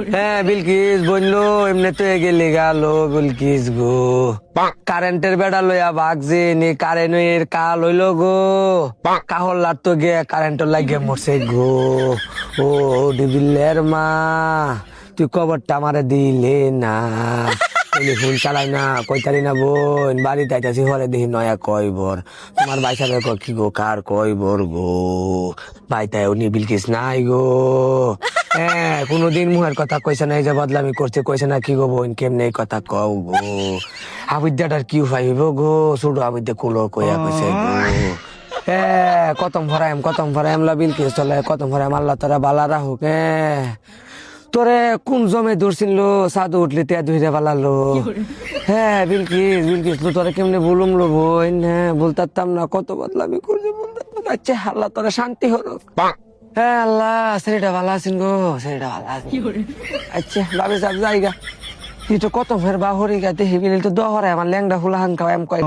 হ্যাঁ বিলকিস বললো এমনি তো গেলি গেল বিলকিস গো কারেন্টের বেড়া লইয়া ভাগছে নি কারেন্টের কাল হইলো গো কাহল্লার তো গে কারেন্ট লাগিয়ে মরছে গো ও ডিবিলের মা তুই কবরটা আমারে দিলে না টেলিফোন চালাই না কইতারি না বোন বাড়িতে আইতাছি হরে দেখি নয়া কয়বর তোমার বাইসাবে কি গো কার কয়বর গো বাইতায় উনি বিলকিস নাই গো হ্যাঁ কোনদিন মুহের কথা কইছে না এই যে বদলামি করছে কইছে না কি গো বোন কেমনে এই কথা কও গো আবিদ্যাটার কি উপায় হইব গো ছোট আবিদ্যা কুলো কইয়া কইছে গো হ্যাঁ কতম ভরাইম লা বিলকিস চলে কতম ভরাইম আল্লাহ তোরা বালা রাহুক তোরে কোন জমে দূরছিল সাধু উঠলি তে ধুইরে পালালো হ্যাঁ বিলকিস তোরে কেমনে বলুম লো বোন হ্যাঁ বলতাম না কত বদলামি করছে বলতাম আচ্ছা আল্লাহ তোরা শান্তি হলো হ্যাঁ আল্লাহ সেটা ভালো আছেন গো সেটা ভালো আছেন আচ্ছা বাবে সব জায়গা তুই তো কত ফের বাহরি গাতে হেবিল তো দহরে আমার ল্যাংডা হুলা হান খাওয়াম কয়